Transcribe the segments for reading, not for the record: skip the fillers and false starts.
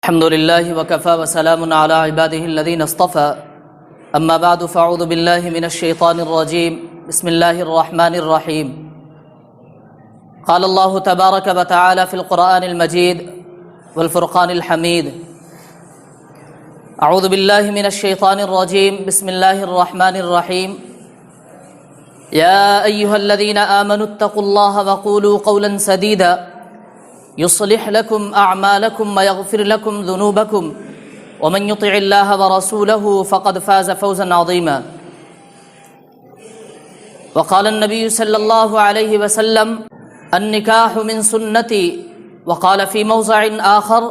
الحمد لله وكفى وسلام على عباده الذين اصطفى أما بعد فأعوذ بالله من الشيطان الرجيم بسم الله الرحمن الرحيم قال الله تبارك وتعالى في القرآن المجيد والفرقان الحميد أعوذ بالله من الشيطان الرجيم بسم الله الرحمن الرحيم يا أيها الذين آمنوا اتقوا الله وقولوا قولا سديدا يصلح لكم أعمالكم ويغفر لكم ذنوبكم ومن يطع الله ورسوله فقد فاز فوزا عظيما وقال النبي صلى الله عليه وسلم النكاح من سنتي وقال في موضع آخر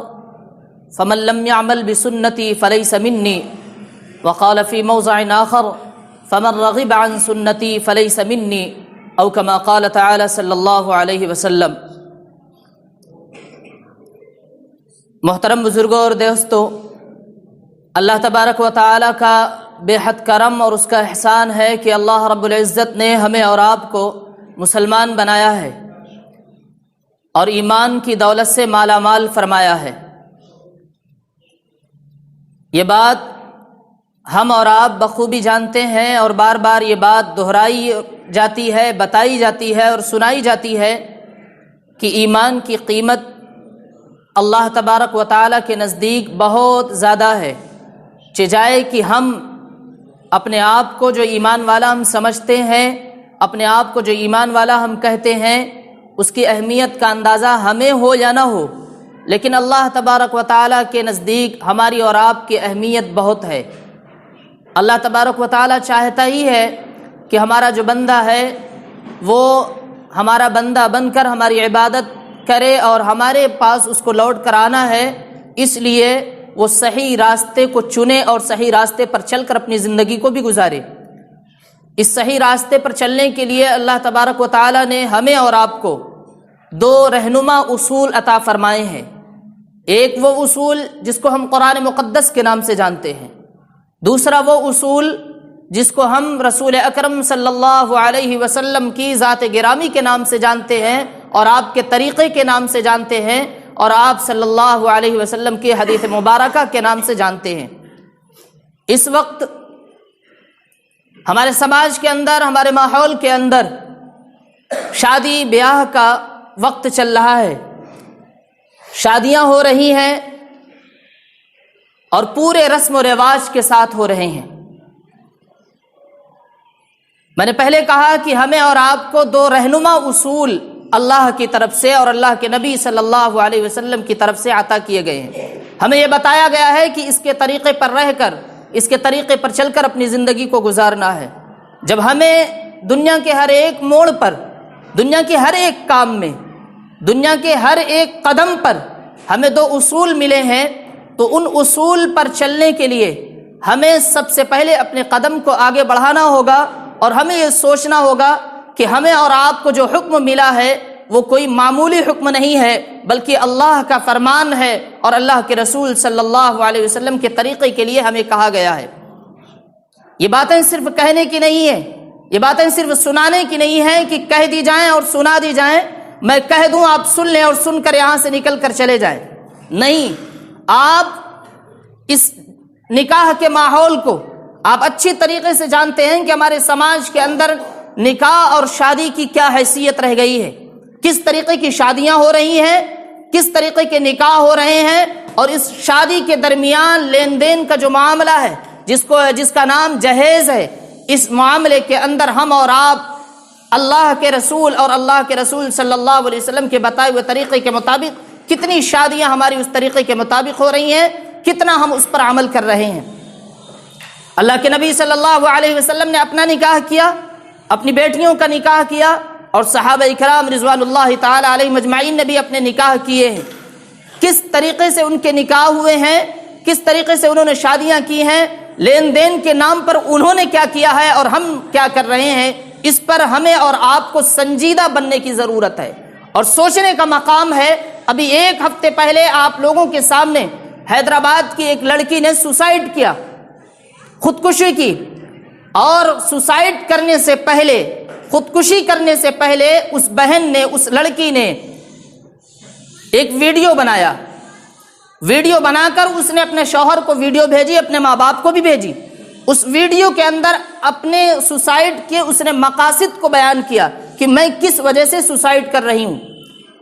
فمن لم يعمل بسنتي فليس مني وقال في موضع آخر فمن رغب عن سنتي فليس مني أو كما قال تعالى صلى الله عليه وسلم۔ محترم بزرگوں اور دوستو، اللہ تبارک و تعالیٰ کا بے حد کرم اور اس کا احسان ہے کہ اللہ رب العزت نے ہمیں اور آپ کو مسلمان بنایا ہے اور ایمان کی دولت سے مالا مال فرمایا ہے۔ یہ بات ہم اور آپ بخوبی جانتے ہیں اور بار بار یہ بات دہرائی جاتی ہے، بتائی جاتی ہے اور سنائی جاتی ہے کہ ایمان کی قیمت اللہ تبارک و تعالیٰ کے نزدیک بہت زیادہ ہے، چجائے کہ ہم اپنے آپ کو جو ایمان والا ہم سمجھتے ہیں، اپنے آپ کو جو ایمان والا ہم کہتے ہیں، اس کی اہمیت کا اندازہ ہمیں ہو یا نہ ہو، لیکن اللہ تبارک و تعالیٰ کے نزدیک ہماری اور آپ کی اہمیت بہت ہے۔ اللہ تبارک و تعالیٰ چاہتا ہی ہے کہ ہمارا جو بندہ ہے وہ ہمارا بندہ بن کر ہماری عبادت کرے اور ہمارے پاس اس کو لوٹ کر آنا ہے، اس لیے وہ صحیح راستے کو چنے اور صحیح راستے پر چل کر اپنی زندگی کو بھی گزارے۔ اس صحیح راستے پر چلنے کے لیے اللہ تبارک و تعالیٰ نے ہمیں اور آپ کو دو رہنما اصول عطا فرمائے ہیں۔ ایک وہ اصول جس کو ہم قرآن مقدس کے نام سے جانتے ہیں، دوسرا وہ اصول جس کو ہم رسول اکرم صلی اللہ علیہ وسلم کی ذات گرامی کے نام سے جانتے ہیں اور آپ کے طریقے کے نام سے جانتے ہیں اور آپ صلی اللہ علیہ وسلم کی حدیث مبارکہ کے نام سے جانتے ہیں۔ اس وقت ہمارے سماج کے اندر، ہمارے ماحول کے اندر شادی بیاہ کا وقت چل رہا ہے، شادیاں ہو رہی ہیں اور پورے رسم و رواج کے ساتھ ہو رہے ہیں۔ میں نے پہلے کہا کہ ہمیں اور آپ کو دو رہنما اصول اللہ کی طرف سے اور اللہ کے نبی صلی اللہ علیہ وسلم کی طرف سے عطا کیے گئے ہیں۔ ہمیں یہ بتایا گیا ہے کہ اس کے طریقے پر رہ کر، اس کے طریقے پر چل کر اپنی زندگی کو گزارنا ہے۔ جب ہمیں دنیا کے ہر ایک موڑ پر، دنیا کے ہر ایک کام میں، دنیا کے ہر ایک قدم پر ہمیں دو اصول ملے ہیں، تو ان اصول پر چلنے کے لیے ہمیں سب سے پہلے اپنے قدم کو آگے بڑھانا ہوگا اور ہمیں یہ سوچنا ہوگا کہ ہمیں اور آپ کو جو حکم ملا ہے وہ کوئی معمولی حکم نہیں ہے، بلکہ اللہ کا فرمان ہے اور اللہ کے رسول صلی اللہ علیہ وسلم کے طریقے کے لیے ہمیں کہا گیا ہے۔ یہ باتیں صرف کہنے کی نہیں ہیں، یہ باتیں صرف سنانے کی نہیں ہیں کہ کہہ دی جائیں اور سنا دی جائیں، میں کہہ دوں آپ سن لیں اور سن کر یہاں سے نکل کر چلے جائیں۔ نہیں، آپ اس نکاح کے ماحول کو آپ اچھی طریقے سے جانتے ہیں کہ ہمارے سماج کے اندر نکاح اور شادی کی کیا حیثیت رہ گئی ہے، کس طریقے کی شادیاں ہو رہی ہیں، کس طریقے کے نکاح ہو رہے ہیں، اور اس شادی کے درمیان لین دین کا جو معاملہ ہے جس کا نام جہیز ہے، اس معاملے کے اندر ہم اور آپ اللہ کے رسول اور اللہ کے رسول صلی اللہ علیہ وسلم کے بتائے ہوئے طریقے کے مطابق کتنی شادیاں ہماری اس طریقے کے مطابق ہو رہی ہیں، کتنا ہم اس پر عمل کر رہے ہیں۔ اللہ کے نبی صلی اللہ علیہ وسلم نے اپنا نکاح کیا، اپنی بیٹیوں کا نکاح کیا، اور صحابہ کرام رضوان اللہ تعالی علیہم اجمعین نے بھی اپنے نکاح کیے ہیں۔ کس طریقے سے ان کے نکاح ہوئے ہیں، کس طریقے سے انہوں نے شادیاں کی ہیں، لین دین کے نام پر انہوں نے کیا کیا ہے اور ہم کیا کر رہے ہیں، اس پر ہمیں اور آپ کو سنجیدہ بننے کی ضرورت ہے اور سوچنے کا مقام ہے۔ ابھی ایک ہفتے پہلے آپ لوگوں کے سامنے حیدرآباد کی ایک لڑکی نے سوسائڈ کیا، خودکشی کی، اور سوسائڈ کرنے سے پہلے، خودکشی کرنے سے پہلے اس بہن نے، اس لڑکی نے ایک ویڈیو بنایا۔ ویڈیو بنا کر اس نے اپنے شوہر کو ویڈیو بھیجی، اپنے ماں باپ کو بھی بھیجی۔ اس ویڈیو کے اندر اپنے سوسائڈ کے اس نے مقاصد کو بیان کیا کہ میں کس وجہ سے سوسائڈ کر رہی ہوں،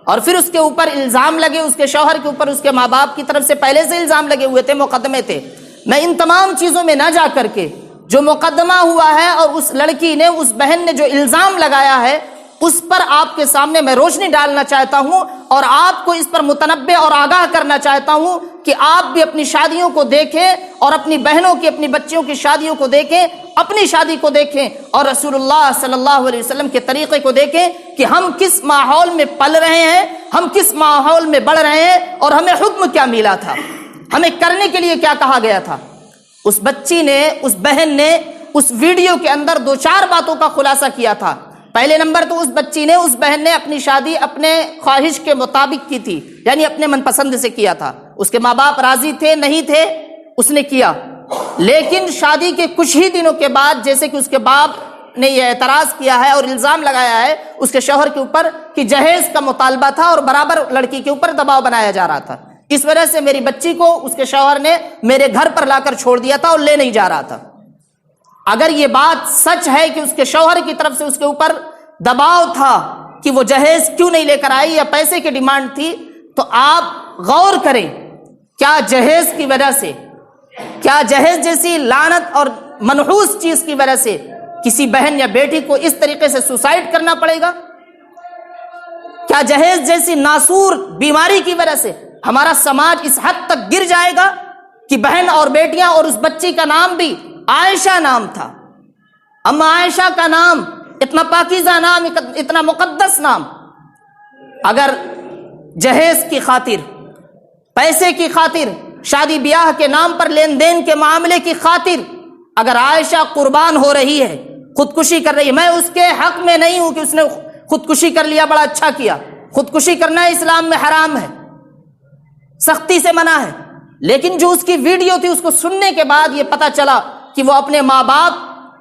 اور پھر اس کے اوپر الزام لگے، اس کے شوہر کے اوپر اس کے ماں باپ کی طرف سے پہلے سے الزام لگے ہوئے تھے، مقدمے تھے۔ میں ان تمام چیزوں میں نہ جا کر کے جو مقدمہ ہوا ہے اور اس لڑکی نے، اس بہن نے جو الزام لگایا ہے، اس پر آپ کے سامنے میں روشنی ڈالنا چاہتا ہوں اور آپ کو اس پر متنبہ اور آگاہ کرنا چاہتا ہوں کہ آپ بھی اپنی شادیوں کو دیکھیں اور اپنی بہنوں کی، اپنی بچیوں کی شادیوں کو دیکھیں، اپنی شادی کو دیکھیں اور رسول اللہ صلی اللہ علیہ وسلم کے طریقے کو دیکھیں کہ ہم کس ماحول میں پل رہے ہیں، ہم کس ماحول میں بڑھ رہے ہیں اور ہمیں حکم کیا ملا تھا، ہمیں کرنے کے لیے کیا کہا گیا تھا۔ اس بچی نے، اس بہن نے اس ویڈیو کے اندر 2-4 باتوں کا خلاصہ کیا تھا۔ پہلے نمبر تو اس بچی نے، اس بہن نے اپنی شادی اپنے خواہش کے مطابق کی تھی، یعنی اپنے من پسند سے کیا تھا۔ اس کے ماں باپ راضی تھے نہیں تھے، اس نے کیا، لیکن شادی کے کچھ ہی دنوں کے بعد جیسے کہ اس کے باپ نے یہ اعتراض کیا ہے اور الزام لگایا ہے اس کے شوہر کے اوپر کہ جہیز کا مطالبہ تھا اور برابر لڑکی کے اوپر دباؤ بنایا جا رہا تھا، اس وجہ سے میری بچی کو اس کے شوہر نے میرے گھر پر لا کر چھوڑ دیا تھا اور لے نہیں جا رہا تھا۔ اگر یہ بات سچ ہے کہ اس کے شوہر کی طرف سے اس کے اوپر دباؤ تھا کہ وہ جہیز کیوں نہیں لے کر آئی یا پیسے کی ڈیمانڈ تھی، تو آپ غور کریں، کیا جہیز کی وجہ سے، کیا جہیز جیسی لعنت اور منحوس چیز کی وجہ سے کسی بہن یا بیٹی کو اس طریقے سے سوسائڈ کرنا پڑے گا؟ کیا جہیز جیسی ناسور بیماری کی وجہ سے ہمارا سماج اس حد تک گر جائے گا کہ بہن اور بیٹیاں، اور اس بچی کا نام بھی عائشہ نام تھا، اما عائشہ کا نام، اتنا پاکیزہ نام، اتنا مقدس نام، اگر جہیز کی خاطر، پیسے کی خاطر، شادی بیاہ کے نام پر لین دین کے معاملے کی خاطر اگر عائشہ قربان ہو رہی ہے، خودکشی کر رہی ہے، میں اس کے حق میں نہیں ہوں کہ اس نے خودکشی کر لیا، بڑا اچھا کیا، خودکشی کرنا اسلام میں حرام ہے، سختی سے منع ہے، لیکن جو اس کی ویڈیو تھی اس کو سننے کے بعد یہ پتا چلا کہ وہ اپنے ماں باپ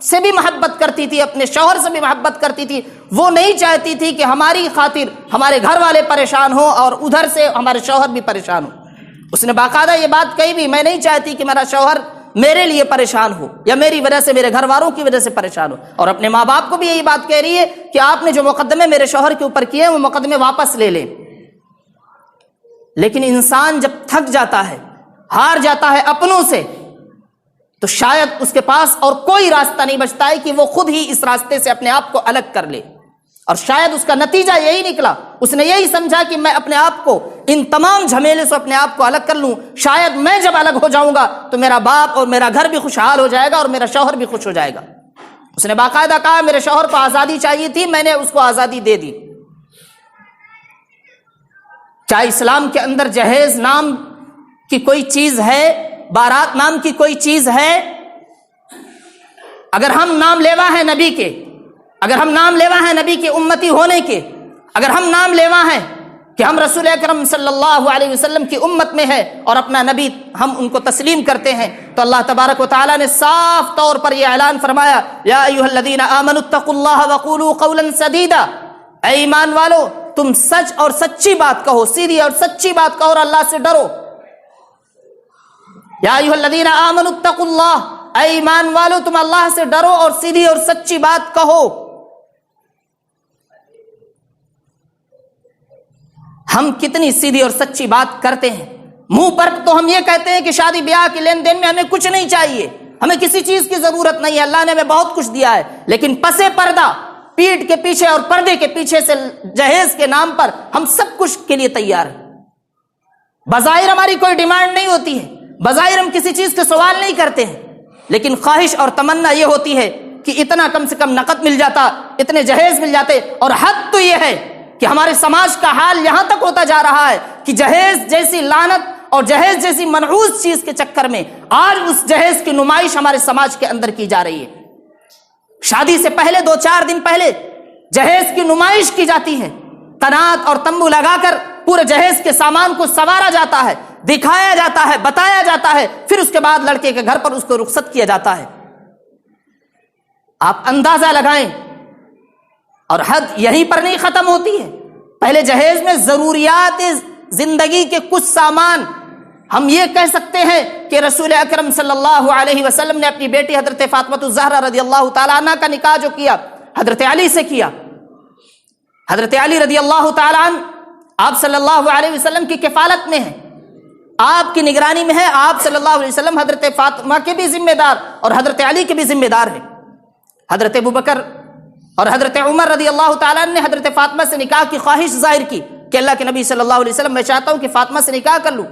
سے بھی محبت کرتی تھی، اپنے شوہر سے بھی محبت کرتی تھی، وہ نہیں چاہتی تھی کہ ہماری خاطر ہمارے گھر والے پریشان ہوں اور ادھر سے ہمارے شوہر بھی پریشان ہوں۔ اس نے باقاعدہ یہ بات کہی بھی، میں نہیں چاہتی کہ میرا شوہر میرے لیے پریشان ہو یا میری وجہ سے میرے گھر والوں کی وجہ سے پریشان ہو، اور اپنے ماں باپ کو بھی یہی بات کہہ رہی ہے کہ آپ نے جو مقدمے میرے شوہر کے اوپر کیے ہیں وہ مقدمے واپس لے لیں۔ لیکن انسان جب تھک جاتا ہے، ہار جاتا ہے اپنوں سے، تو شاید اس کے پاس اور کوئی راستہ نہیں بچتا ہے کہ وہ خود ہی اس راستے سے اپنے آپ کو الگ کر لے، اور شاید اس کا نتیجہ یہی نکلا، اس نے یہی سمجھا کہ میں اپنے آپ کو ان تمام جھمیلے سے اپنے آپ کو الگ کر لوں، شاید میں جب الگ ہو جاؤں گا تو میرا باپ اور میرا گھر بھی خوشحال ہو جائے گا اور میرا شوہر بھی خوش ہو جائے گا۔ اس نے باقاعدہ کہا میرے شوہر کو آزادی چاہیے تھی، میں نے اس کو آزادی دے دی۔ کیا اسلام کے اندر جہیز نام کی کوئی چیز ہے؟ بارات نام کی کوئی چیز ہے؟ اگر ہم نام لیوا ہیں نبی کے، اگر ہم نام لیوا ہیں نبی کے امتی ہونے کے، اگر ہم نام لیوا ہیں کہ ہم رسول اکرم صلی اللہ علیہ وسلم کی امت میں ہے اور اپنا نبی ہم ان کو تسلیم کرتے ہیں، تو اللہ تبارک و تعالی نے صاف طور پر یہ اعلان فرمایا، یا ایھا الذین آمنوا اتقوا اللہ وقولوا قولا سدیدا، اے ایمان والو تم سچ اور سچی بات کہو، سیدھی اور سچی بات کہو اور اللہ سے ڈرو۔ یا ایھا الذین آمنوا اتقوا اللہ، اے ایمان والو تم اللہ سے ڈرو اور سیدھی اور سچی بات کہو۔ ہم کتنی سیدھی اور سچی بات کرتے ہیں، منہ پر تو ہم یہ کہتے ہیں کہ شادی بیاہ کے لین دین میں ہمیں کچھ نہیں چاہیے، ہمیں کسی چیز کی ضرورت نہیں ہے، اللہ نے ہمیں بہت کچھ دیا ہے، لیکن پسے پردہ، پیٹھ کے پیچھے اور پردے کے پیچھے سے جہیز کے نام پر ہم سب کچھ کے لیے تیار ہیں۔ بظاہر ہماری کوئی ڈیمانڈ نہیں ہوتی ہے، بظاہر ہم کسی چیز کے سوال نہیں کرتے ہیں، لیکن خواہش اور تمنا یہ ہوتی ہے کہ اتنا کم سے کم نقد مل جاتا، اتنے جہیز مل جاتے، اور حد تو یہ ہے کہ ہمارے سماج کا حال یہاں تک ہوتا جا رہا ہے کہ جہیز جیسی لعنت اور جہیز جیسی منحوس چیز کے چکر میں آج اس جہیز کی نمائش ہمارے سماج کے اندر کی جا رہی ہے۔ شادی سے پہلے 2-4 دن پہلے جہیز کی نمائش کی جاتی ہے، قنات اور تمبو لگا کر پورے جہیز کے سامان کو سوارا جاتا ہے، دکھایا جاتا ہے، بتایا جاتا ہے، پھر اس کے بعد لڑکے کے گھر پر اس کو رخصت کیا جاتا ہے۔ آپ اندازہ لگائیں، اور حد یہیں پر نہیں ختم ہوتی ہے، پہلے جہیز میں ضروریات زندگی کے کچھ سامان ہم یہ کہہ سکتے ہیں کہ رسول اکرم صلی اللہ علیہ وسلم نے اپنی بیٹی حضرت فاطمہ الزہرا رضی اللہ تعالیٰ عنہ کا نکاح جو کیا حضرت علی سے کیا. حضرت علی رضی اللہ تعالیٰ عنہ آپ صلی اللہ علیہ وسلم کی کفالت میں ہیں، آپ کی نگرانی میں ہے. آپ صلی اللہ علیہ وسلم حضرت فاطمہ کے بھی ذمہ دار اور حضرت علی کے بھی ذمہ دار ہیں. حضرت ابوبکر اور حضرت عمر رضی اللہ تعالیٰ عنہ نے حضرت فاطمہ سے نکاح کی خواہش ظاہر کی کہ اللہ کے نبی صلی اللہ علیہ وسلم میں چاہتا ہوں کہ فاطمہ سے نکاح کر لوں.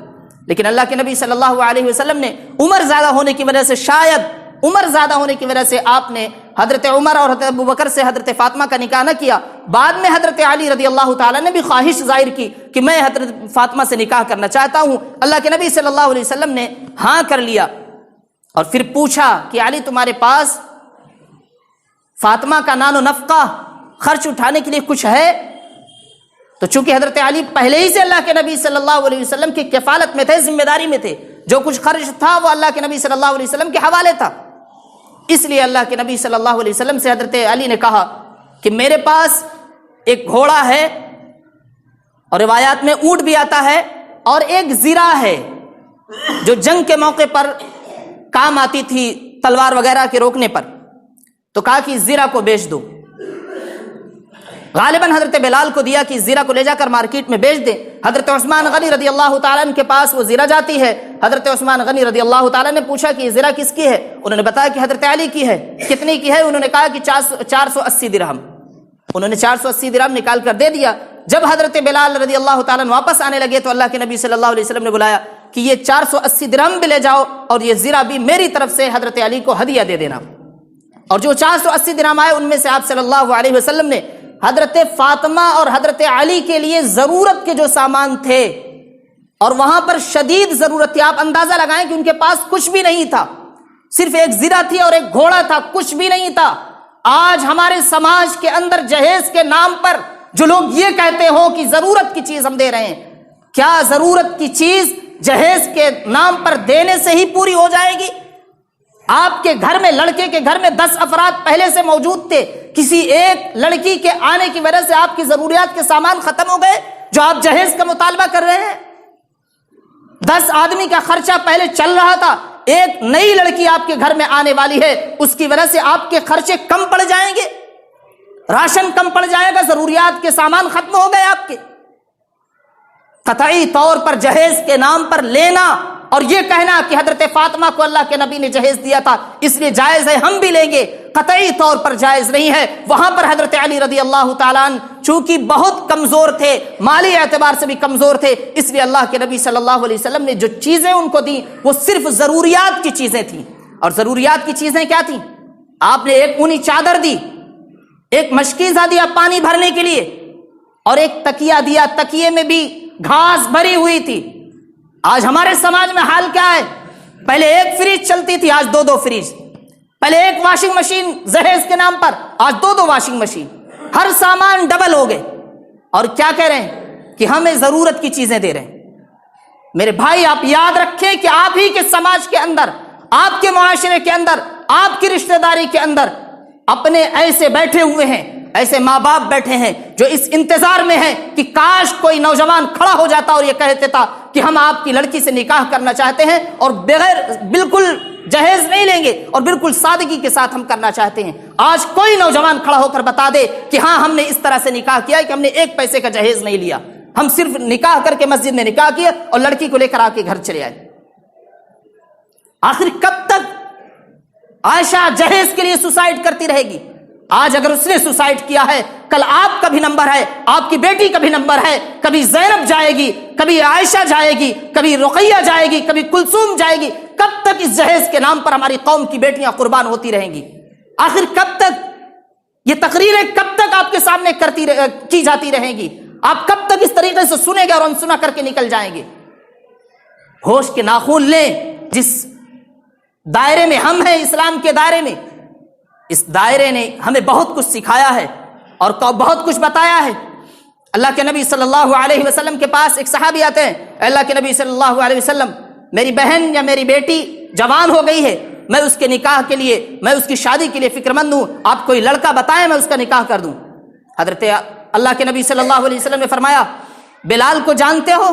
لیکن اللہ کے نبی صلی اللہ علیہ وسلم نے عمر زیادہ ہونے کی وجہ سے، شاید عمر زیادہ ہونے کی وجہ سے آپ نے حضرت عمر اور حضرت ابوبکر سے حضرت فاطمہ کا نکاح نہ کیا. بعد میں حضرت علی رضی اللہ تعالیٰ نے بھی خواہش ظاہر کی کہ میں حضرت فاطمہ سے نکاح کرنا چاہتا ہوں. اللہ کے نبی صلی اللہ علیہ وسلم نے ہاں کر لیا اور پھر پوچھا کہ علی تمہارے پاس فاطمہ کا نان و نفقہ خرچ اٹھانے کے لیے کچھ ہے؟ تو چونکہ حضرت علی پہلے ہی سے اللہ کے نبی صلی اللہ علیہ وسلم کی کفالت میں تھے، ذمہ داری میں تھے، جو کچھ خرچ تھا وہ اللہ کے نبی صلی اللہ علیہ وسلم کے حوالے تھا. اس لیے اللہ کے نبی صلی اللہ علیہ وسلم سے حضرت علی نے کہا کہ میرے پاس ایک گھوڑا ہے اور روایات میں اونٹ بھی آتا ہے، اور ایک زرہ ہے جو جنگ کے موقع پر کام آتی تھی تلوار وغیرہ کے روکنے پر. تو کہا کہ اس زرہ کو بیچ دو. غالباً حضرت بلال کو دیا کہ اس زرہ کو لے جا کر مارکیٹ میں بیچ دیں. حضرت عثمان غنی رضی اللہ تعالیٰ عنہ کے پاس وہ زرہ جاتی ہے. حضرت عثمان غنی رضی اللہ تعالیٰ نے پوچھا کہ یہ زرہ کس کی ہے؟ انہوں نے بتایا کہ حضرت علی کی ہے. کتنی کی ہے؟ انہوں نے کہا کہ 480 درہم. انہوں نے 480 درہم نکال کر دے دیا. جب حضرت بلال رضی اللہ تعالیٰ عنہ واپس آنے لگے تو اللہ کے نبی صلی اللہ علیہ وسلم نے بلایا کہ یہ 480 درہم بھی لے جاؤ اور یہ زرہ بھی میری طرف سے حضرت علی کو ہدیہ دے دینا. اور جو 480 درہم آئے ان میں سے آپ صلی اللہ علیہ وسلم نے حضرت فاطمہ اور حضرت علی کے لیے ضرورت کے جو سامان تھے، اور وہاں پر شدید ضرورت تھی، آپ اندازہ لگائیں کہ ان کے پاس کچھ بھی نہیں تھا، صرف ایک زرہ تھی اور ایک گھوڑا تھا، کچھ بھی نہیں تھا. آج ہمارے سماج کے اندر جہیز کے نام پر جو لوگ یہ کہتے ہو کہ ضرورت کی چیز ہم دے رہے ہیں، کیا ضرورت کی چیز جہیز کے نام پر دینے سے ہی پوری ہو جائے گی؟ آپ کے گھر میں، لڑکے کے گھر میں 10 افراد پہلے سے موجود تھے، کسی ایک لڑکی کے آنے کی وجہ سے آپ کی ضروریات کے سامان ختم ہو گئے جو آپ جہیز کا مطالبہ کر رہے ہیں. 10 آدمی کا خرچہ پہلے چل رہا تھا، ایک نئی لڑکی آپ کے گھر میں آنے والی ہے، اس کی وجہ سے آپ کے خرچے کم پڑ جائیں گے، راشن کم پڑ جائے گا، ضروریات کے سامان ختم ہو گئے آپ کے. قطعی طور پر جہیز کے نام پر لینا اور یہ کہنا کہ حضرت فاطمہ کو اللہ کے نبی نے جہیز دیا تھا اس لیے جائز ہے، ہم بھی لیں گے، قطعی طور پر جائز نہیں ہے. وہاں پر حضرت علی رضی اللہ تعالیٰ عنہ چونکہ بہت کمزور تھے، مالی اعتبار سے بھی کمزور تھے، اس لیے اللہ کے نبی صلی اللہ علیہ وسلم نے جو چیزیں ان کو دیں وہ صرف ضروریات کی چیزیں تھیں. اور ضروریات کی چیزیں کیا تھیں؟ آپ نے ایک اونی چادر دی، ایک مشکیزہ دیا پانی بھرنے کے لیے، اور ایک تکیہ دیا، تکیے میں بھی گھاس بھری ہوئی تھی. آج ہمارے سماج میں حال کیا ہے؟ پہلے ایک فریج چلتی تھی، آج 2 فریج. پہلے ایک واشنگ مشین جہیز کے نام پر، آج 2 واشنگ مشین. ہر سامان ڈبل ہو گئے. اور کیا کہہ رہے ہیں کہ ہمیں ضرورت کی چیزیں دے رہے ہیں. میرے بھائی آپ یاد رکھیں کہ آپ ہی کے سماج کے اندر، آپ کے معاشرے کے اندر، آپ کی رشتہ داری کے اندر اپنے ایسے بیٹھے ہوئے ہیں، ایسے ماں باپ بیٹھے ہیں جو اس انتظار میں ہیں کہ کاش کوئی نوجوان کھڑا ہو جاتا اور یہ کہتے تھا کہ ہم آپ کی لڑکی سے نکاح کرنا چاہتے ہیں اور بغیر بالکل جہیز نہیں لیں گے اور بالکل سادگی کے ساتھ ہم کرنا چاہتے ہیں. آج کوئی نوجوان کھڑا ہو کر بتا دے کہ ہاں ہم نے اس طرح سے نکاح کیا کہ ہم نے 1 پیسے کا جہیز نہیں لیا، ہم صرف نکاح کر کے مسجد میں نکاح کیا اور لڑکی کو لے کر آ کے گھر چلے آئے. آخر کب تک عائشہ جہیز کے لیے سوسائڈ کرتی رہے گی؟ آج اگر اس نے سوسائڈ کیا ہے، کل آپ کا بھی نمبر ہے، آپ کی بیٹی کا بھی نمبر ہے. کبھی زینب جائے گی، کبھی عائشہ جائے گی، کبھی رقیہ جائے گی، کبھی کلثوم جائے گی. کب تک اس جہیز کے نام پر ہماری قوم کی بیٹیاں قربان ہوتی رہیں گی؟ آخر کب تک یہ تقریریں کب تک آپ کے سامنے کی جاتی رہیں گی؟ آپ کب تک اس طریقے سے سنیں گے اور انسنا کر کے نکل جائیں گے؟ ہوش کے ناخن لیں. جس دائرے میں ہم ہیں، اسلام کے دائرے میں، اس دائرے نے ہمیں بہت کچھ سکھایا ہے اور بہت کچھ بتایا ہے. اللہ کے نبی صلی اللہ علیہ وسلم کے پاس ایک صحابی آتے ہیں، اللہ کے نبی صلی اللہ علیہ وسلم میری بہن یا میری بیٹی جوان ہو گئی ہے، میں اس کے نکاح کے لیے، میں اس کی شادی کے لیے فکر مند ہوں، آپ کوئی لڑکا بتائیں میں اس کا نکاح کر دوں. حضرت اللہ کے نبی صلی اللہ علیہ وسلم نے فرمایا بلال کو جانتے ہو؟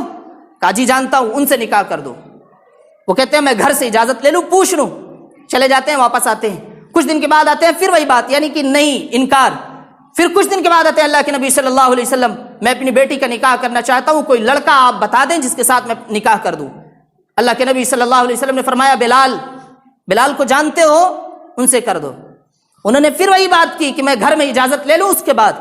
کہا جی جانتا ہوں، ان سے نکاح کر دو. وہ کہتے ہیں میں گھر سے اجازت لے لوں، پوچھ لوں، چلے جاتے ہیں، واپس آتے ہیں، کچھ دن کے بعد آتے ہیں پھر وہی بات، یعنی کہ نہیں، انکار۔ پھر کچھ دن کے بعد آتے ہیں اللہ کے نبی صلی اللہ علیہ وسلم میں اپنی بیٹی کا نکاح کرنا چاہتا ہوں، کوئی لڑکا آپ بتا دیں جس کے ساتھ میں نکاح کر دوں۔ اللہ کے نبی صلی اللہ علیہ وسلم نے فرمایا بلال کو جانتے ہو، ان سے کر دو۔ انہوں نے پھر وہی بات کی کہ میں گھر میں اجازت لے لوں۔ اس کے بعد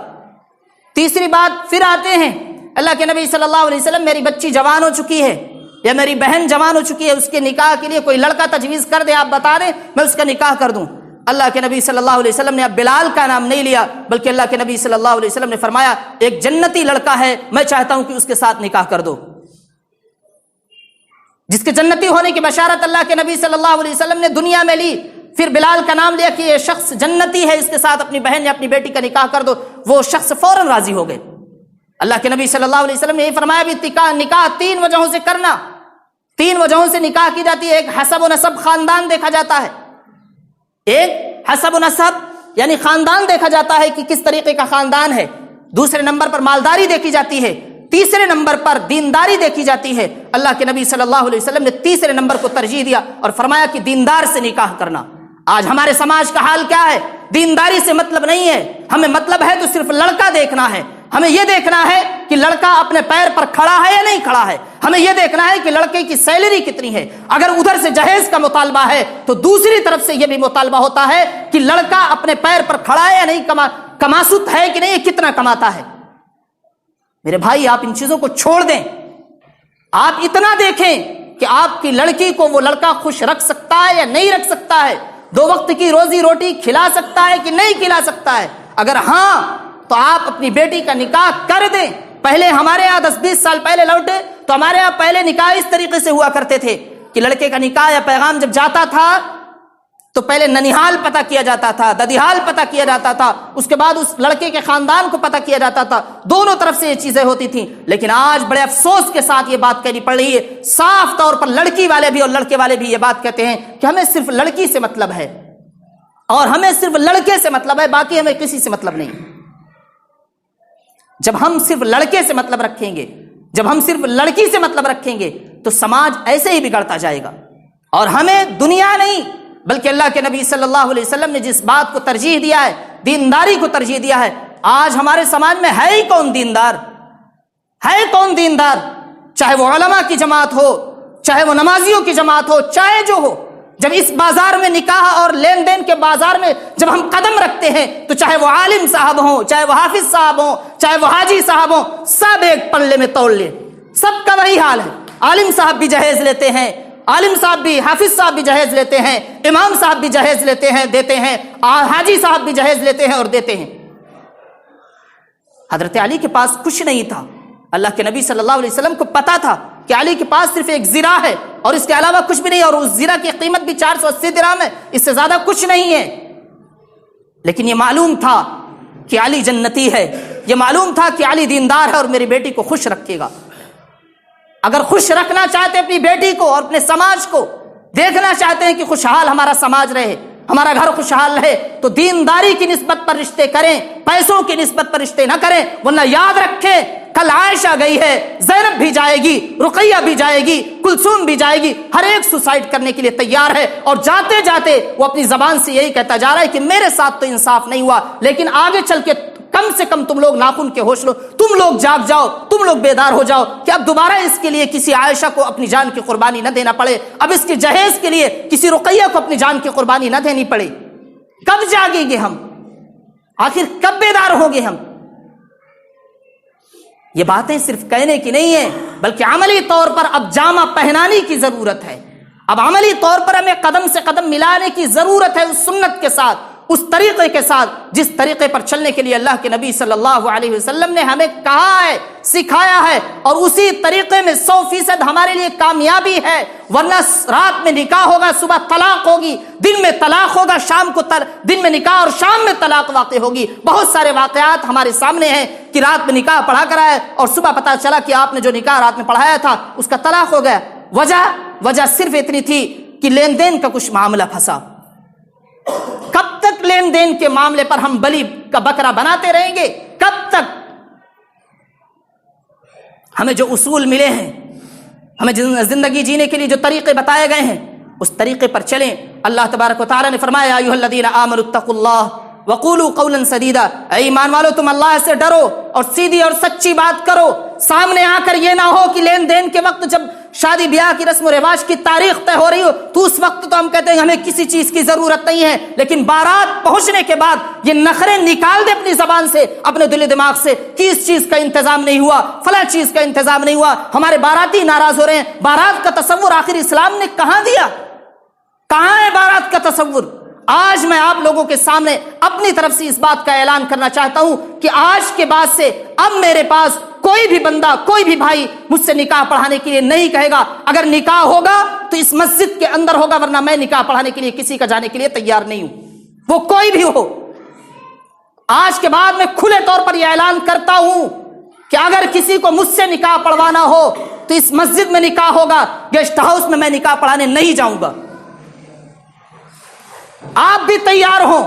تیسری بات پھر آتے ہیں، اللہ کے نبی صلی اللہ علیہ وسلم میری بچی جوان ہو چکی ہے یا میری بہن جوان ہو چکی ہے، اس کے نکاح کے لیے کوئی لڑکا تجویز کر دے، آپ بتا دیں میں اس کا نکاح کر دوں۔ اللہ کے نبی صلی اللہ علیہ وسلم نے اب بلال کا نام نہیں لیا، بلکہ اللہ کے نبی صلی اللہ علیہ وسلم نے فرمایا ایک جنتی لڑکا ہے، میں چاہتا ہوں کہ اس کے ساتھ نکاح کر دو، جس کے جنتی ہونے کی بشارت اللہ کے نبی صلی اللہ علیہ وسلم نے دنیا میں لی۔ پھر بلال کا نام لیا کہ یہ شخص جنتی ہے، اس کے ساتھ اپنی بہن یا اپنی بیٹی کا نکاح کر دو۔ وہ شخص فوراً راضی ہو گئے۔ اللہ کے نبی صلی اللہ علیہ وسلم نے یہ فرمایا بھی نکاح 3 وجہوں سے کرنا، 3 وجہوں سے نکاح کی جاتی ہے۔ ایک حسب و نسب، خاندان دیکھا جاتا ہے، ایک حسب و نسب یعنی خاندان دیکھا جاتا ہے کہ کس طریقے کا خاندان ہے، دوسرے نمبر پر مالداری دیکھی جاتی ہے، تیسرے نمبر پر دینداری دیکھی جاتی ہے۔ اللہ کے نبی صلی اللہ علیہ وسلم نے تیسرے نمبر کو ترجیح دیا اور فرمایا کہ دیندار سے نکاح کرنا۔ آج ہمارے سماج کا حال کیا ہے؟ دینداری سے مطلب نہیں ہے، ہمیں مطلب ہے تو صرف لڑکا دیکھنا ہے، ہمیں یہ دیکھنا ہے کہ لڑکا اپنے پیر پر کھڑا ہے یا نہیں کھڑا ہے، ہمیں یہ دیکھنا ہے کہ لڑکے کی سیلری کتنی ہے۔ اگر ادھر سے جہیز کا مطالبہ ہے تو دوسری طرف سے یہ بھی مطالبہ ہوتا ہے کہ لڑکا اپنے پیر پر کھڑا ہے یا نہیں، کماسود ہے کہ نہیں، کتنا کماتا ہے۔ میرے بھائی آپ ان چیزوں کو چھوڑ دیں، آپ اتنا دیکھیں کہ آپ کی لڑکی کو وہ لڑکا خوش رکھ سکتا ہے یا نہیں رکھ سکتا ہے، 2 وقت کی روزی روٹی کھلا سکتا ہے کہ نہیں کھلا سکتا ہے۔ اگر ہاں تو آپ اپنی بیٹی کا نکاح کر دیں۔ پہلے ہمارے یہاں 10-20 سال پہلے لوٹے تو ہمارے یہاں پہلے نکاح اس طریقے سے ہوا کرتے تھے کہ لڑکے کا نکاح یا پیغام جب جاتا تھا تو پہلے ننیحال پتہ کیا جاتا تھا، ددیحال پتہ کیا جاتا تھا، اس کے بعد اس لڑکے کے خاندان کو پتہ کیا جاتا تھا، دونوں طرف سے یہ چیزیں ہوتی تھیں۔ لیکن آج بڑے افسوس کے ساتھ یہ بات کہنی پڑ رہی ہے، صاف طور پر لڑکی والے بھی اور لڑکے والے بھی یہ بات کہتے ہیں کہ ہمیں صرف لڑکی سے مطلب ہے اور ہمیں صرف لڑکے سے مطلب ہے، باقی ہمیں کسی سے مطلب نہیں۔ جب ہم صرف لڑکے سے مطلب رکھیں گے، جب ہم صرف لڑکی سے مطلب رکھیں گے تو سماج ایسے ہی بگڑتا جائے گا، اور ہمیں دنیا نہیں بلکہ اللہ کے نبی صلی اللہ علیہ وسلم نے جس بات کو ترجیح دیا ہے، دینداری کو ترجیح دیا ہے۔ آج ہمارے سماج میں ہے ہی کون دیندار؟ ہے کون دیندار؟ چاہے وہ علماء کی جماعت ہو، چاہے وہ نمازیوں کی جماعت ہو، چاہے جو ہو۔ جب اس بازار میں نکاح اور لین دین کے بازار میں جب ہم قدم رکھتے ہیں تو چاہے وہ عالم صاحب ہوں، چاہے وہ حافظ صاحب ہوں، چاہے وہ حاجی صاحب ہوں، سب ایک پلے میں تول لے، سب کا وہی حال ہے۔ عالم صاحب بھی جہیز لیتے ہیں، عالم صاحب بھی، حافظ صاحب بھی جہیز لیتے ہیں، امام صاحب بھی جہیز لیتے ہیں، دیتے ہیں، حاجی صاحب بھی جہیز لیتے ہیں اور دیتے ہیں۔ حضرت علی کے پاس کچھ نہیں تھا، اللہ کے نبی صلی اللہ علیہ وسلم کو پتا تھا کہ علی کے پاس صرف ایک زرہ ہے اور اس کے علاوہ کچھ بھی نہیں، اور اس زرہ کی قیمت بھی 480 درہم ہے، اس سے زیادہ کچھ نہیں ہے۔ لیکن یہ معلوم تھا کہ علی جنتی ہے، یہ معلوم تھا کہ علی دیندار ہے اور میری بیٹی کو خوش رکھے گا۔ اگر خوش رکھنا چاہتے اپنی بیٹی کو اور اپنے سماج کو، دیکھنا چاہتے ہیں کہ خوشحال ہمارا سماج رہے، ہمارا گھر خوشحال رہے، تو دینداری کی نسبت پر رشتے کریں، پیسوں کی نسبت پر رشتے نہ کریں، ورنہ یاد رکھیں کل عائشہ گئی ہے، زینب بھی جائے گی، رقیہ بھی جائے گی، کلثوم بھی جائے گی، ہر ایک سوسائڈ کرنے کے لیے تیار ہے، اور جاتے جاتے وہ اپنی زبان سے یہی کہتا جا رہا ہے کہ میرے ساتھ تو انصاف نہیں ہوا، لیکن آگے چل کے کم سے کم تم لوگ ناخن کے ہوش لو، تم لوگ جاگ جاؤ، تم لوگ بیدار ہو جاؤ کہ اب دوبارہ اس کے لیے کسی عائشہ کو اپنی جان کی قربانی نہ دینا پڑے، اب اس کے جہیز کے لیے کسی رقیہ کو اپنی جان کی قربانی نہ دینی پڑے۔ کب جاگیں گے ہم؟ آخر کب بیدار ہوں گے ہم؟ یہ باتیں صرف کہنے کی نہیں ہیں بلکہ عملی طور پر اب جامہ پہنانے کی ضرورت ہے، اب عملی طور پر ہمیں قدم سے قدم ملانے کی ضرورت ہے اس سنت کے ساتھ، اس طریقے کے ساتھ جس طریقے پر چلنے کے لیے اللہ کے نبی صلی اللہ علیہ وسلم نے ہمیں کہا ہے، سکھایا ہے، اور اسی طریقے میں 100% ہمارے لیے کامیابی ہے۔ ورنہ رات میں نکاح ہوگا، صبح طلاق ہوگی، دن میں طلاق ہوگا، شام کو دن میں نکاح اور شام میں طلاق واقع ہوگی۔ بہت سارے واقعات ہمارے سامنے ہیں کہ رات میں نکاح پڑھا کرا ہے اور صبح پتہ چلا کہ آپ نے جو نکاح رات میں پڑھایا تھا اس کا طلاق ہو گیا۔ وجہ صرف اتنی تھی کہ لین دین کا کچھ معاملہ پھنسا۔ کب تک لین دین کے معاملے پر ہم بلی کا بکرا بناتے رہیں گے؟ کب تک؟ ہمیں جو اصول ملے ہیں ہمیں زندگی جینے کے لیے جو طریقے بتائے گئے ہیں اس طریقے پر چلیں۔ اللہ تبارک و تعالیٰ نے فرمایا یا ایھا الذین آمنوا اتقوا اللہ وقولوا قولا سدیدا، اے ایمان والو تم اللہ سے ڈرو اور سیدھی اور سچی بات کرو۔ سامنے آ کر یہ نہ ہو کہ لین دین کے وقت جب شادی بیاہ کی رسم و رواج کی تاریخ طے ہو رہی ہو تو اس وقت تو ہم کہتے ہیں ہمیں کسی چیز کی ضرورت نہیں ہے، لیکن بارات پہنچنے کے بعد یہ نخرے نکال دے اپنی زبان سے، اپنے دل و دماغ سے کہ اس چیز کا انتظام نہیں ہوا، فلاں چیز کا انتظام نہیں ہوا، ہمارے باراتی ناراض ہو رہے ہیں۔ بارات کا تصور آخر اسلام نے کہاں دیا؟ کہاں ہے بارات کا تصور؟ آج میں آپ لوگوں کے سامنے اپنی طرف سے اس بات کا اعلان کرنا چاہتا ہوں کہ آج کے بعد سے اب میرے پاس کوئی بھی بندہ، کوئی بھی بھائی مجھ سے نکاح پڑھانے کے لیے نہیں کہے گا۔ اگر نکاح ہوگا تو اس مسجد کے اندر ہوگا، ورنہ میں نکاح پڑھانے کے لیے کسی کا جانے کے لیے تیار نہیں ہوں، وہ کوئی بھی ہو۔ آج کے بعد میں کھلے طور پر یہ اعلان کرتا ہوں کہ اگر کسی کو مجھ سے نکاح پڑھوانا ہو تو اس مسجد میں نکاح ہوگا، گیسٹ ہاؤس میں نکاح پڑھانے نہیں جاؤں گا۔ آپ بھی تیار ہوں،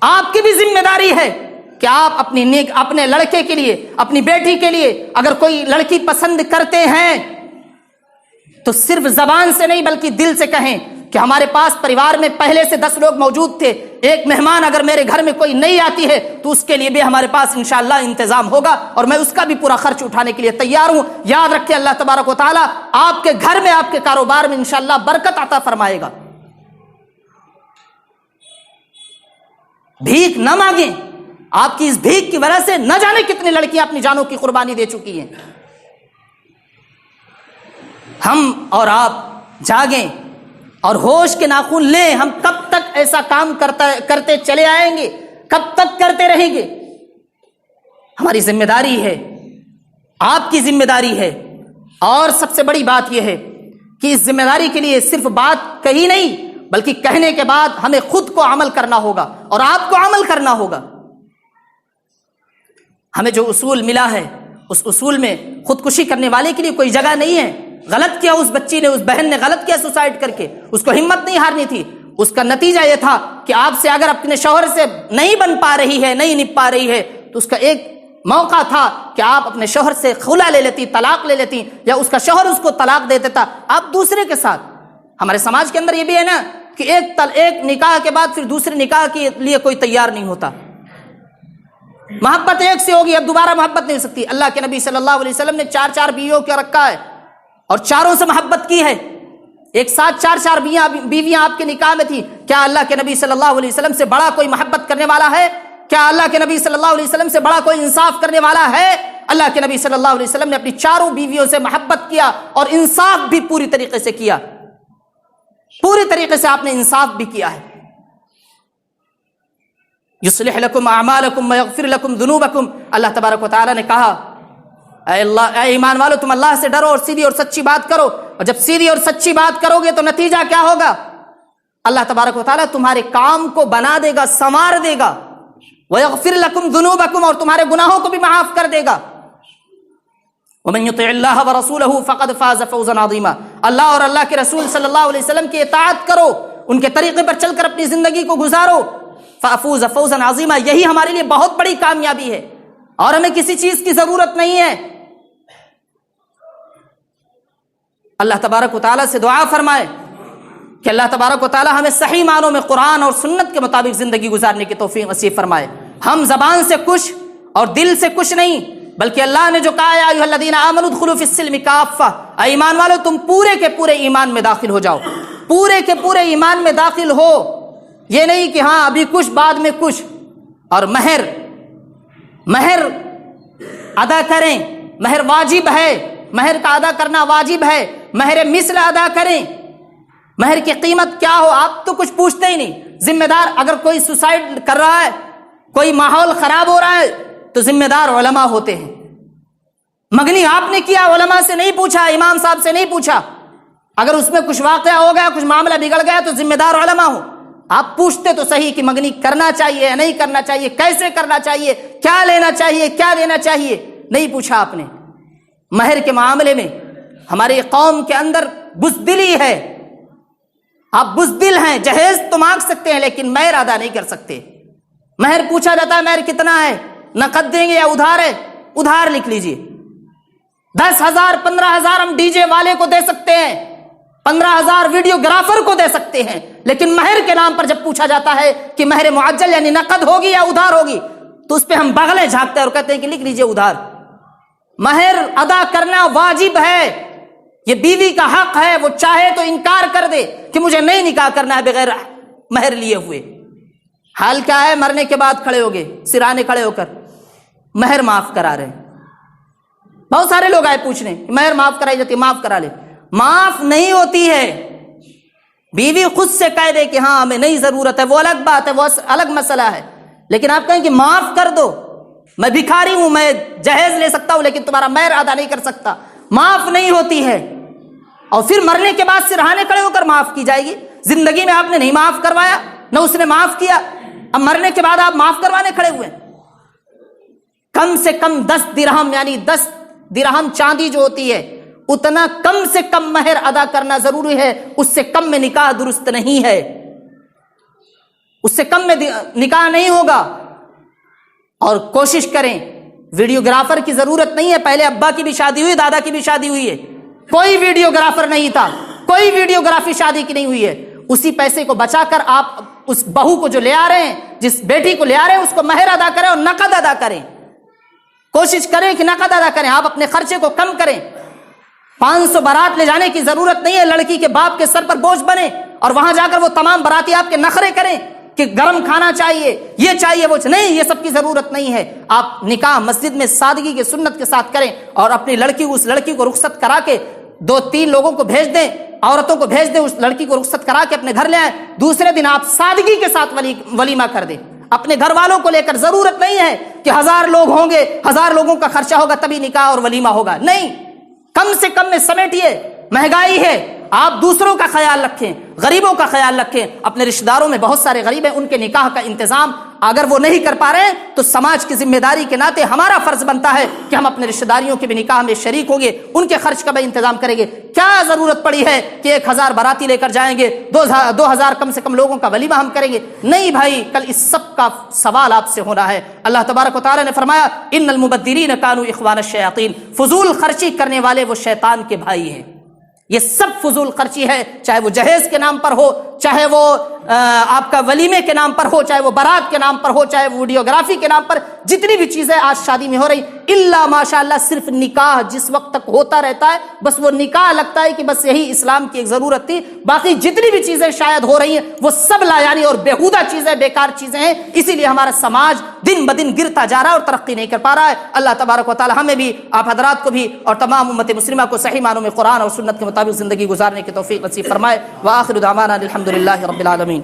آپ کی بھی ذمہ داری ہے کہ آپ اپنے لڑکے کے لیے، اپنی بیٹی کے لیے اگر کوئی لڑکی پسند کرتے ہیں تو صرف زبان سے نہیں بلکہ دل سے کہیں کہ ہمارے پاس پریوار میں پہلے سے 10 لوگ موجود تھے، ایک مہمان اگر میرے گھر میں کوئی نہیں آتی ہے تو اس کے لیے بھی ہمارے پاس انشاءاللہ انتظام ہوگا اور میں اس کا بھی پورا خرچ اٹھانے کے لیے تیار ہوں۔ یاد رکھیں اللہ تبارک و تعالیٰ آپ کے گھر میں، آپ کے کاروبار میں انشاءاللہ برکت عطا فرمائے گا۔ بھیک نہ مانگیں، آپ کی اس بھیک کی وجہ سے نہ جانے کتنی لڑکیاں اپنی جانوں کی قربانی دے چکی ہیں۔ ہم اور آپ جاگیں اور ہوش کے ناخن لیں۔ ہم کب تک ایسا کام کرتے چلے آئیں گے؟ کب تک کرتے رہیں گے؟ ہماری ذمہ داری ہے، آپ کی ذمہ داری ہے، اور سب سے بڑی بات یہ ہے کہ اس ذمہ داری کے لیے صرف بات کہی نہیں بلکہ کہنے کے بعد ہمیں خود کو عمل کرنا ہوگا اور آپ کو عمل کرنا ہوگا۔ ہمیں جو اصول ملا ہے اس اصول میں خودکشی کرنے والے کے لیے کوئی جگہ نہیں ہے۔ غلط کیا اس بچی نے، اس بہن نے غلط کیا سوسائڈ کر کے، اس کو ہمت نہیں ہارنی تھی۔ اس کا نتیجہ یہ تھا کہ آپ سے اگر اپنے شوہر سے نہیں بن پا رہی ہے، نہیں نپ پا رہی ہے تو اس کا ایک موقع تھا کہ آپ اپنے شوہر سے خلا لے لیتی، طلاق لے لیتی، یا اس کا شوہر اس کو طلاق دے دیتا، آپ دوسرے کے ساتھ۔ ہمارے سماج کے اندر یہ بھی ہے نا کہ ایک نکاح کے بعد پھر دوسرے نکاح کے لیے کوئی تیار نہیں ہوتا۔ محبت ایک سے ہوگی، اب دوبارہ محبت نہیں ہو سکتی۔ اللہ کے نبی صلی اللہ علیہ وسلم نے 4 بیویوں کو رکھا ہے اور چاروں سے محبت کی ہے، ایک ساتھ 4 بیویاں آپ کے نکاح میں تھی۔ کیا اللہ کے نبی صلی اللہ علیہ وسلم سے بڑا کوئی محبت کرنے والا ہے؟ کیا اللہ کے نبی صلی اللہ علیہ وسلم سے بڑا کوئی انصاف کرنے والا ہے؟ اللہ کے نبی صلی اللہ علیہ وسلم نے اپنی 4 بیویوں سے محبت کیا اور انصاف بھی پوری طریقے سے کیا، پوری طریقے سے آپ نے انصاف بھی کیا ہے۔ یصلح لکم اعمالکم ویغفر لکم ذنوبکم، اللہ تبارک و تعالیٰ نے کہا اے ایمان والو تم اللہ سے ڈرو اور سیدھی اور سچی بات کرو، اور جب سیدھی اور سچی بات کرو گے تو نتیجہ کیا ہوگا؟ اللہ تبارک و تعالیٰ تمہارے کام کو بنا دے گا، سنوار دے گا، ویغفر لکم ذنوبکم، اور تمہارے گناہوں کو بھی معاف کر دے گا۔ ومن یطع اللہ ورسولہ فقد فاز فوزا عظیما، اللہ اور اللہ کے رسول صلی اللہ علیہ وسلم کی اطاعت کرو، ان کے طریقے پر چل کر اپنی زندگی کو گزارو، فافوز فوزا عظیما، یہی ہمارے لیے بہت بڑی کامیابی ہے اور ہمیں کسی چیز کی ضرورت نہیں ہے۔ اللہ تبارک و تعالیٰ سے دعا فرمائے کہ اللہ تبارک و تعالیٰ ہمیں صحیح معنوں میں قرآن اور سنت کے مطابق زندگی گزارنے کی توفیق نصیب فرمائے۔ ہم زبان سے کچھ اور دل سے کچھ نہیں، بلکہ اللہ نے جو کہا یا ایھا الذین آمنوا ادخلوا فی السلم کافہ، اے ایمان والو تم پورے کے پورے ایمان میں داخل ہو جاؤ، پورے کے پورے ایمان میں داخل ہو، یہ نہیں کہ ہاں ابھی کچھ بعد میں کچھ۔ اور مہر ادا کریں، مہر واجب ہے، مہر کا ادا کرنا واجب ہے، مہر مثل ادا کریں۔ مہر کی قیمت کیا ہو آپ تو کچھ پوچھتے ہی نہیں۔ ذمہ دار اگر کوئی سوسائڈ کر رہا ہے، کوئی ماحول خراب ہو رہا ہے تو ذمہ دار علماء ہوتے ہیں۔ مگنی آپ نے کیا، علماء سے نہیں پوچھا، امام صاحب سے نہیں پوچھا، اگر اس میں کچھ واقعہ ہو گیا، کچھ معاملہ بگڑ گیا تو ذمہ دار علماء ہو۔ آپ پوچھتے تو صحیح کہ منگنی کرنا چاہیے یا نہیں کرنا چاہیے، کیسے کرنا چاہیے، کیا لینا چاہیے، کیا دینا چاہیے، نہیں پوچھا آپ نے۔ مہر کے معاملے میں ہماری قوم کے اندر بزدلی ہے، آپ بزدل ہیں، جہیز تو مانگ سکتے ہیں لیکن مہر ادا نہیں کر سکتے۔ مہر پوچھا جاتا ہے مہر کتنا ہے، نقد دیں گے یا ادھار ہے، ادھار لکھ لیجئے، 10,000 15,000 ہم ڈی جے والے کو دے سکتے ہیں، 15,000 ویڈیوگرافر کو دے سکتے ہیں، لیکن مہر کے نام پر جب پوچھا جاتا ہے کہ مہر معجل یعنی نقد ہوگی یا ادھار ہوگی، تو اس پہ ہم بغلیں جھانکتے ہیں اور کہتے ہیں کہ لکھ لیجئے ادھار۔ مہر ادا کرنا واجب ہے، یہ بیوی کا حق ہے، وہ چاہے تو انکار کر دے کہ مجھے نہیں نکاح کرنا ہے بغیر مہر لیے ہوئے۔ حال کیا ہے؟ مرنے کے بعد کھڑے ہو گئے، سرانے کھڑے ہو کر مہر معاف کرا رہے ہیں۔ بہت سارے لوگ آئے پوچھنے کہ مہر معاف کرائی جاتی ہے، معاف کرا لے۔ معاف نہیں ہوتی ہے، بیوی خود سے کہہ دے کہ ہاں ہمیں نہیں ضرورت ہے، وہ الگ بات ہے، وہ الگ مسئلہ ہے، لیکن آپ کہیں کہ معاف کر دو، میں بھکاری ہوں، میں جہیز لے سکتا ہوں لیکن تمہارا مہر ادا نہیں کر سکتا، معاف نہیں ہوتی ہے۔ اور پھر مرنے کے بعد سرہانے کھڑے ہو کر معاف کی جائے گی؟ زندگی میں آپ نے نہیں معاف کروایا، نہ اس نے معاف کیا، اب مرنے کے بعد آپ معاف کروانے کھڑے ہوئے۔ کم سے کم 10 درہم یعنی 10 درہم چاندی جو ہوتی ہے، اتنا کم سے کم مہر ادا کرنا ضروری ہے، اس سے کم میں نکاح درست نہیں ہے، اس سے کم میں نکاح نہیں ہوگا۔ اور کوشش کریں، ویڈیوگرافر کی ضرورت نہیں ہے، پہلے ابا کی بھی شادی ہوئی، دادا کی بھی شادی ہوئی ہے، کوئی ویڈیوگرافر نہیں تھا، کوئی ویڈیوگرافی شادی کی نہیں ہوئی ہے۔ اسی پیسے کو بچا کر آپ اس بہو کو جو لے آ رہے ہیں، جس بیٹی کو لے آ رہے ہیں، اس کو مہر ادا کریں اور نقد ادا کریں، کوشش کریں کہ نقد ادا کریں، آپ اپنے خرچے کو کم کریں۔ 500 بارات لے جانے کی ضرورت نہیں ہے، لڑکی کے باپ کے سر پر بوجھ بنے اور وہاں جا کر وہ تمام باراتی آپ کے نخرے کریں کہ گرم کھانا چاہیے، یہ چاہیے، وہ نہیں، یہ سب کی ضرورت نہیں ہے۔ آپ نکاح مسجد میں سادگی کے سنت کے ساتھ کریں اور اپنی اس لڑکی کو رخصت کرا کے 2-3 لوگوں کو بھیج دیں، عورتوں کو بھیج دیں، اس لڑکی کو رخصت کرا کے اپنے گھر لے آئیں، دوسرے دن آپ سادگی کے ساتھ ولیمہ کر دیں اپنے گھر والوں کو لے کر۔ ضرورت نہیں ہے کہ 1000 لوگ ہوں گے، 1000 لوگوں کا خرچہ ہوگا تبھی نکاح اور ولیمہ ہوگا، نہیں، کم سے کم میں سمیٹیے۔ مہنگائی ہے، آپ دوسروں کا خیال رکھیں، غریبوں کا خیال رکھیں، اپنے رشتہ داروں میں بہت سارے غریب ہیں، ان کے نکاح کا انتظام اگر وہ نہیں کر پا رہے ہیں تو سماج کی ذمہ داری کے ناطے ہمارا فرض بنتا ہے کہ ہم اپنے رشتہ داریوں کے بھی نکاح میں شریک ہوں گے، ان کے خرچ کا بھی انتظام کریں گے۔ کیا ضرورت پڑی ہے کہ 1000 باراتی لے کر جائیں گے، 2000 کم سے کم لوگوں کا ولیمہ ہم کریں گے؟ نہیں بھائی، کل اس سب کا سوال آپ سے ہونا ہے۔ اللہ تبارک و تعالی نے فرمایا ان المبذرین کانوا اخوان الشیاطین، فضول خرچی کرنے والے وہ شیطان کے بھائی ہیں۔ یہ سب فضول خرچی ہے، چاہے وہ جہیز کے نام پر ہو، چاہے وہ آپ کا ولیمے کے نام پر ہو، چاہے وہ بارات کے نام پر ہو، چاہے وہ ویڈیوگرافی کے نام پر، جتنی بھی چیزیں آج شادی میں ہو رہی، الا ماشاءاللہ صرف نکاح جس وقت تک ہوتا رہتا ہے، بس وہ نکاح لگتا ہے کہ بس یہی اسلام کی ایک ضرورت تھی، باقی جتنی بھی چیزیں شاید ہو رہی ہیں وہ سب لایانی اور بیہودہ چیزیں، بیکار چیزیں ہیں۔ اسی لیے ہمارا سماج دن بدن گرتا جا رہا ہے اور ترقی نہیں کر پا رہا ہے۔ اللہ تبارک و تعالی ہمیں بھی، آپ حضرات کو بھی اور تمام امت مسلمہ کو صحیح معنوں میں قرآن اور سنت کے مطابق زندگی گزارنے کی توفیق نصیب فرمائے۔ وآخر دعوانا الحمدللہ رب العالمین۔